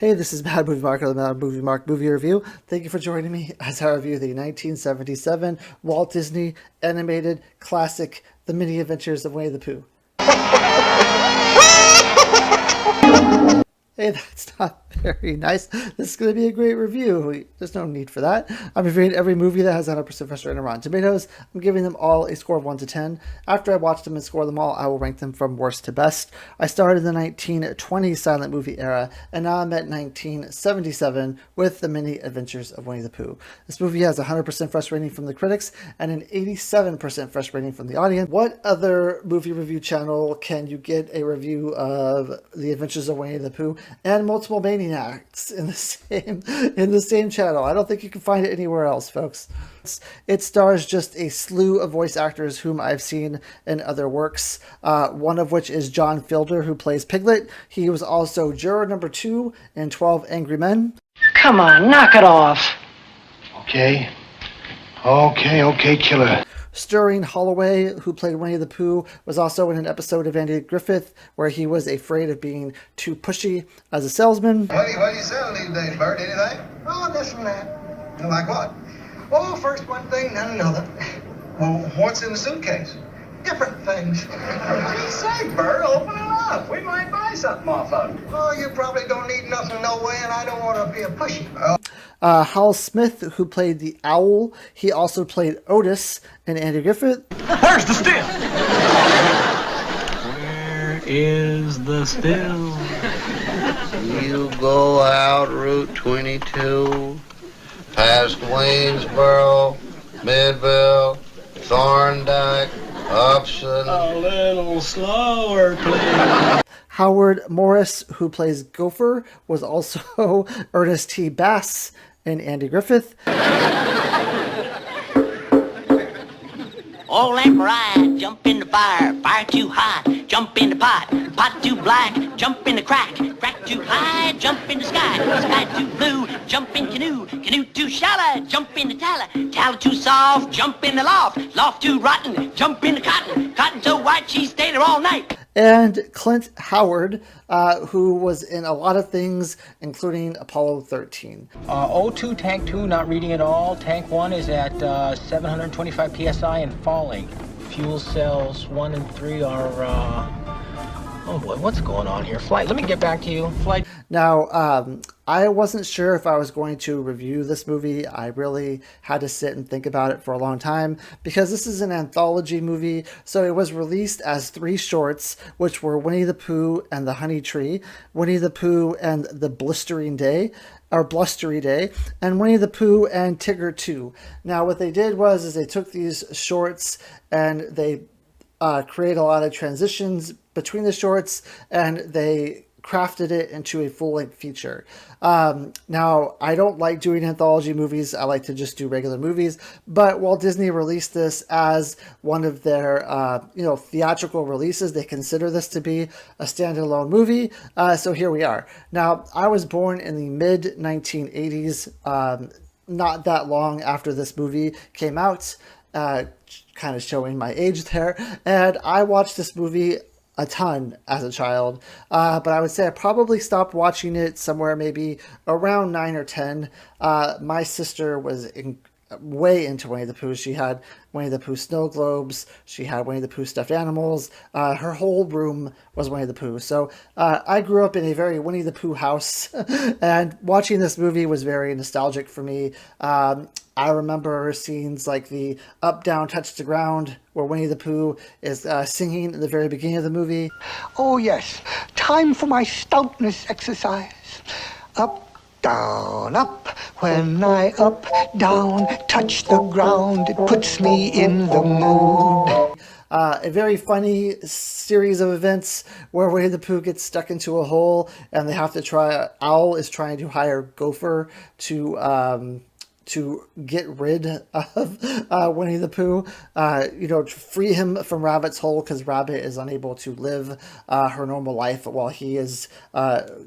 Hey, this is Bad Movie Mark of the Bad Movie Mark Movie Review. Thank you for joining me as I review the 1977 Walt Disney animated classic, The Mini Adventures of Winnie the Pooh. Hey, that's not very nice. This is going to be a great review. There's no need for that. I'm reviewing every movie that has 100% fresh rating on Rotten Tomatoes. I'm giving them all a score of 1 to 10. After I watch them and score them all, I will rank them from worst to best. I started in the 1920 silent movie era, and now I'm at 1977 with The Mini Adventures of Winnie the Pooh. This movie has 100% fresh rating from the critics and an 87% fresh rating from the audience. What other movie review channel can you get a review of The Adventures of Winnie the Pooh and multiple maniacs in the same channel? I don't think you can find it anywhere else, folks. It stars just a slew of voice actors whom I've seen in other works, one of which is John Fielder, who plays Piglet. He was also juror number 2 in 12 Angry Men. Come on, knock it off. Okay, killer. Sterling Holloway, who played Winnie the Pooh, was also in an episode of Andy Griffith where he was afraid of being too pushy as a salesman. What do you sell these days, Bert? Anything? Oh, this and that. Like what? Oh, first one thing, then another. Well, what's in the suitcase? Different things. Gee, say, Bert, open it up. We might buy something off of it. Oh, you probably don't need nothing no way, and I don't want to be a pushy. Hal Smith, who played the Owl, he also played Otis in Andy Griffith. Where's the still? Where is the still? You go out Route 22, past Waynesboro, Midville, Thorndike, Upson. A little slower, please. Howard Morris, who plays Gopher, was also Ernest T. Bass in Andy Griffith. All that ride, jump in the fire, fire too high, jump in the pot, pot too black, jump in the crack, crack too high, jump in the sky, sky too blue, jump in canoe, canoe too shallow, jump in the tallow, tallow too soft, jump in the loft, loft too rotten, jump in the cotton, cotton so white she stayed there all night. And Clint Howard, who was in a lot of things, including Apollo 13. O2, tank 2, not reading at all. Tank 1 is at 725 psi and falling. Fuel cells 1 and 3 are, oh boy, what's going on here? Flight, let me get back to you. Flight. Now, I wasn't sure if I was going to review this movie. I really had to sit and think about it for a long time because this is an anthology movie. So it was released as 3 shorts, which were Winnie the Pooh and the Honey Tree, Winnie the Pooh and the Blustery Day, and Winnie the Pooh and Tigger 2. Now, what they did was they took these shorts and they create a lot of transitions between the shorts, and they crafted it into a full-length feature. Now, I don't like doing anthology movies. I like to just do regular movies, but Walt Disney released this as one of their theatrical releases. They consider this to be a standalone movie, so here we are. Now, I was born in the mid-1980s, not that long after this movie came out, kind of showing my age there, and I watched this movie a ton as a child, but I would say I probably stopped watching it somewhere maybe around 9 or 10. My sister was way into Winnie the Pooh. She had Winnie the Pooh snow globes. She had Winnie the Pooh stuffed animals. Her whole room was Winnie the Pooh. So I grew up in a very Winnie the Pooh house, and watching this movie was very nostalgic for me. I remember scenes like the up, down, touch the ground, where Winnie the Pooh is singing in the very beginning of the movie. Oh, yes. Time for my stoutness exercise. Up, down, up. When I up, down, touch the ground, it puts me in the mood. A very funny series of events where Winnie the Pooh gets stuck into a hole, and they have to try. Owl is trying to hire Gopher to get rid of Winnie the Pooh, to free him from Rabbit's hole, because Rabbit is unable to live her normal life while he is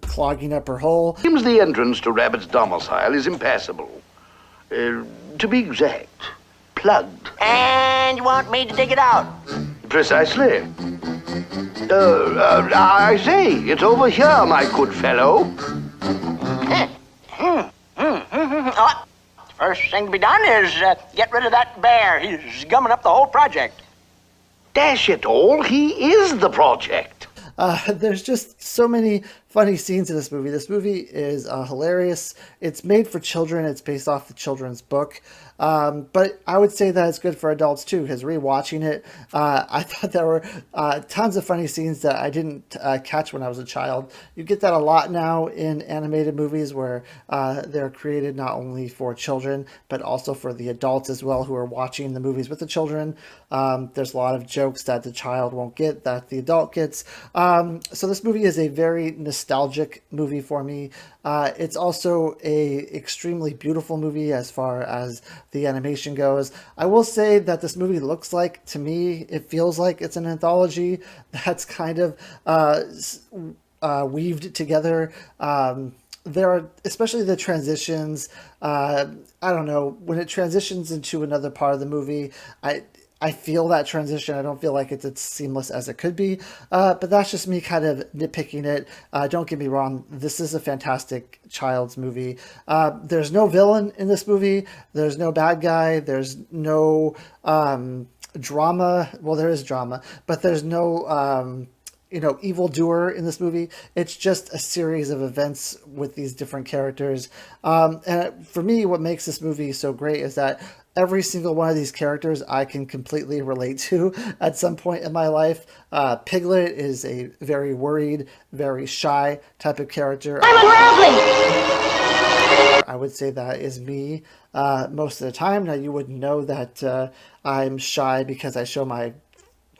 clogging up her hole. Seems the entrance to Rabbit's domicile is impassable. To be exact, plugged. And you want me to dig it out? Precisely. I say, it's over here, my good fellow. first thing to be done is get rid of that bear. He's gumming up the whole project. Dash it all, he is the project. There's just so many funny scenes in this movie. This movie is hilarious. It's made for children. It's based off the children's book. But I would say that it's good for adults too, because rewatching it, I thought there were tons of funny scenes that I didn't catch when I was a child. You get that a lot now in animated movies where they're created not only for children, but also for the adults as well who are watching the movies with the children. There's a lot of jokes that the child won't get that the adult gets. So this movie is a very nostalgic movie for me. It's also a extremely beautiful movie as far as the animation goes. I will say that this movie looks like, to me, it feels like it's an anthology that's kind of weaved together. There are, especially the transitions, I don't know, when it transitions into another part of the movie, I feel that transition. I don't feel like it's as seamless as it could be, but that's just me kind of nitpicking it. Don't get me wrong. This is a fantastic child's movie. There's no villain in this movie. There's no bad guy. There's no drama. Well, there is drama, but there's no evildoer in this movie. It's just a series of events with these different characters. And for me, what makes this movie so great is that every single one of these characters I can completely relate to at some point in my life. Piglet is a very worried, very shy type of character. I'm unraveling! I would say that is me most of the time. Now, you wouldn't know that I'm shy because I show my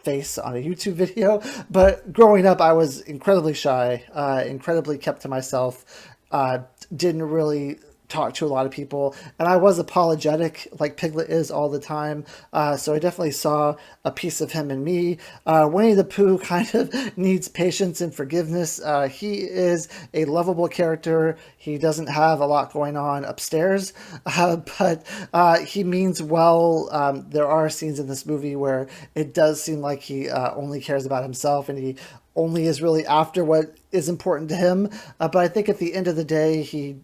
face on a YouTube video, but growing up I was incredibly shy, incredibly kept to myself, didn't really talk to a lot of people, and I was apologetic like Piglet is all the time, so I definitely saw a piece of him in me. Winnie the Pooh kind of needs patience and forgiveness. He is a lovable character. He doesn't have a lot going on upstairs, but he means well. There are scenes in this movie where it does seem like he only cares about himself, and he only is really after what is important to him. But I think at the end of the day, he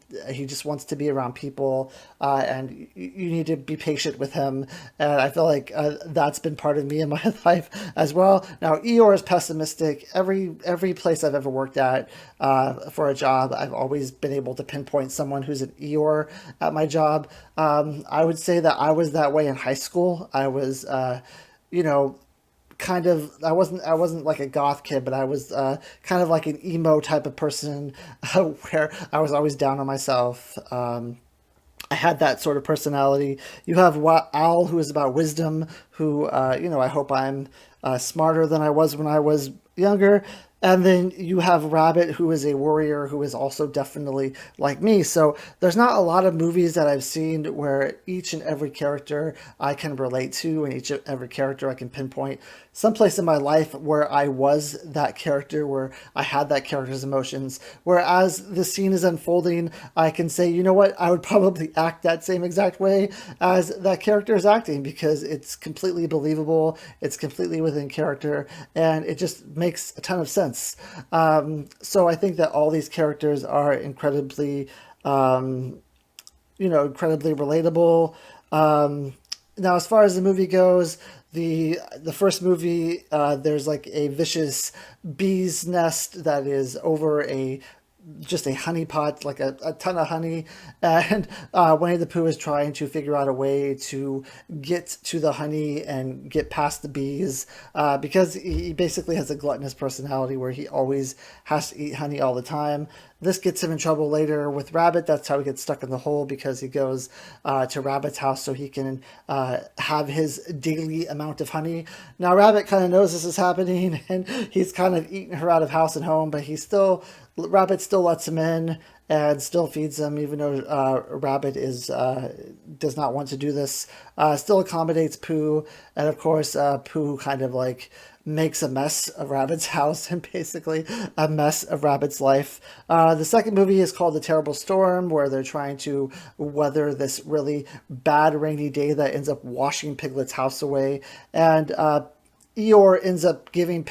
just wants to be around people, and you need to be patient with him. And I feel like that's been part of me in my life as well. Now, Eeyore is pessimistic. Every place I've ever worked at for a job, I've always been able to pinpoint someone who's an Eeyore at my job. I would say that I was that way in high school. I was, kind of, I wasn't like a goth kid, but I was kind of like an emo type of person where I was always down on myself. I had that sort of personality. You have Owl, who is about wisdom, who, I hope I'm smarter than I was when I was younger. And then you have Rabbit, who is a warrior, who is also definitely like me. So there's not a lot of movies that I've seen where each and every character I can relate to, and each and every character I can pinpoint someplace in my life where I was that character, where I had that character's emotions. Whereas the scene is unfolding, I can say, you know what, I would probably act that same exact way as that character is acting, because it's completely believable, it's completely within character, and it just makes a ton of sense. So I think that all these characters are incredibly, incredibly relatable. Now, as far as the movie goes, the first movie, there's like a vicious bee's nest that is over just a honey pot, like a ton of honey, and Winnie the Pooh is trying to figure out a way to get to the honey and get past the bees, because he basically has a gluttonous personality where he always has to eat honey all the time. This gets him in trouble later with Rabbit. That's how he gets stuck in the hole, because he goes to Rabbit's house so he can have his daily amount of honey. Now, Rabbit kind of knows this is happening, and he's kind of eating her out of house and home, but Rabbit still lets him in and still feeds him, even though Rabbit does not want to do this. Still accommodates Pooh, and of course Pooh kind of like makes a mess of Rabbit's house and basically a mess of Rabbit's life. The second movie is called The Terrible Storm, where they're trying to weather this really bad rainy day that ends up washing Piglet's house away. And Eeyore ends up giving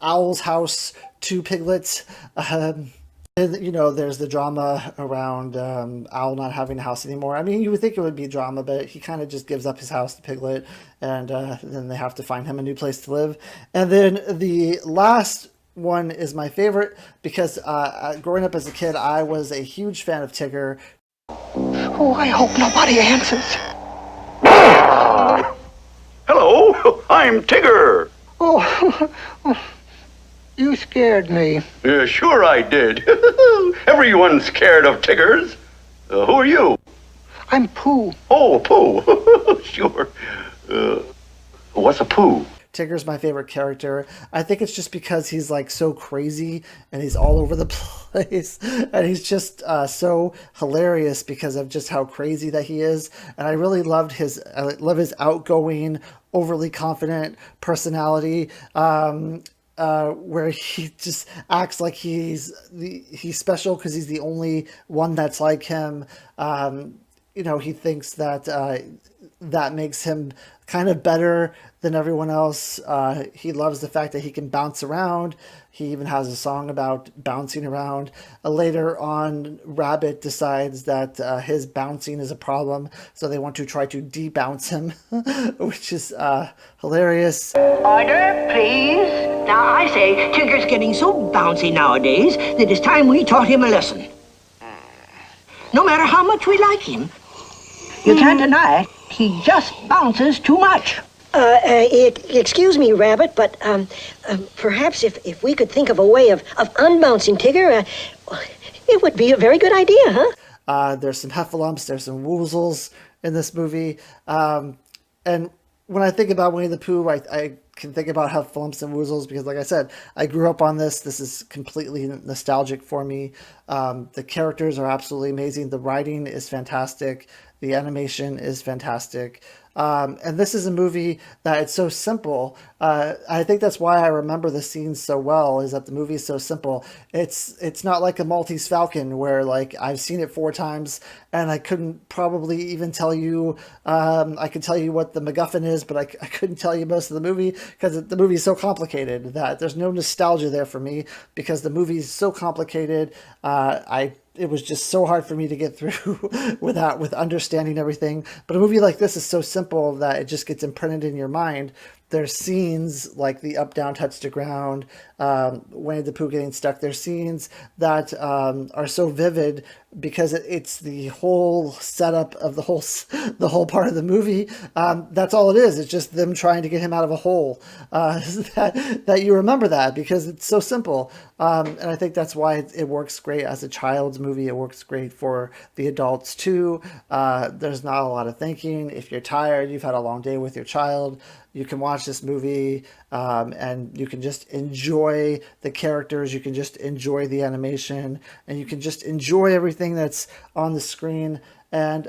Owl's house to Piglet. And, there's the drama around Owl not having a house anymore. I mean, you would think it would be drama, but he kind of just gives up his house to Piglet, and then they have to find him a new place to live. And then the last one is my favorite because growing up as a kid, I was a huge fan of Tigger. Oh, I hope nobody answers. Hello, I'm Tigger. Oh, you scared me. Yeah, sure I did. Everyone's scared of Tiggers. Who are you? I'm Pooh. Oh, Pooh. Sure. What's a Pooh? Tigger's my favorite character. I think it's just because he's like so crazy and he's all over the place, and he's just so hilarious because of just how crazy that he is. And I really love his outgoing, overly confident personality. Where he just acts like he's special because he's the only one that's like him. He thinks that that makes him kind of better than everyone else. He loves the fact that he can bounce around. He even has a song about bouncing around. Later on, Rabbit decides that his bouncing is a problem, so they want to try to de-bounce him, which is hilarious. Order, please. Now, I say, Tigger's getting so bouncy nowadays that it's time we taught him a lesson. No matter how much we like him, you can't deny it. He just bounces too much. Excuse me, Rabbit, but perhaps if we could think of a way of unbouncing Tigger, it would be a very good idea, huh? There's some heffalumps, there's some woozles in this movie. And when I think about Winnie the Pooh, I can think about heffalumps and woozles because, like I said, I grew up on this. This is completely nostalgic for me. The characters are absolutely amazing. The writing is fantastic. The animation is fantastic. And this is a movie that it's so simple. I think that's why I remember the scenes so well, is that the movie is so simple. It's not like a Maltese Falcon where like I've seen it 4 times and I couldn't probably even tell you, I could tell you what the MacGuffin is, but I couldn't tell you most of the movie because the movie is so complicated that there's no nostalgia there for me because the movie is so complicated. It was just so hard for me to get through with understanding everything. But a movie like this is so simple that it just gets imprinted in your mind. There's scenes like the up, down, touch to ground, Winnie the Pooh getting stuck. There's scenes that are so vivid because it's the whole setup of the whole part of the movie. That's all it is. It's just them trying to get him out of a hole. That you remember that because it's so simple. And I think that's why it works great as a child's movie. It works great for the adults too. There's not a lot of thinking. If you're tired, you've had a long day with your child, you can watch this movie and you can just enjoy the characters. You can just enjoy the animation and you can just enjoy everything that's on the screen. And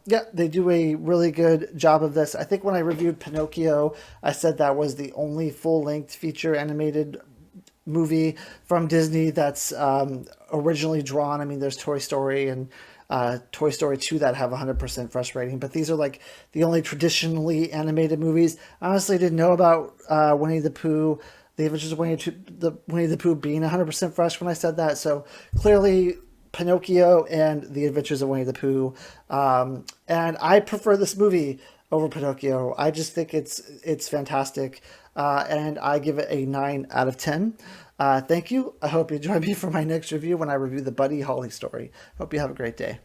yeah, they do a really good job of this. I think when I reviewed Pinocchio, I said that was the only full-length feature animated movie from Disney that's originally drawn. I mean, there's Toy Story and Toy Story 2 that have 100% fresh rating, but these are like the only traditionally animated movies. I honestly didn't know about Winnie the Pooh, The Adventures of Winnie the Pooh being 100% fresh when I said that. So clearly Pinocchio and The Adventures of Winnie the Pooh. And I prefer this movie over Pinocchio. I just think it's fantastic. And I give it a 9 out of 10. Thank you. I hope you join me for my next review when I review the Buddy Holly story. Hope you have a great day.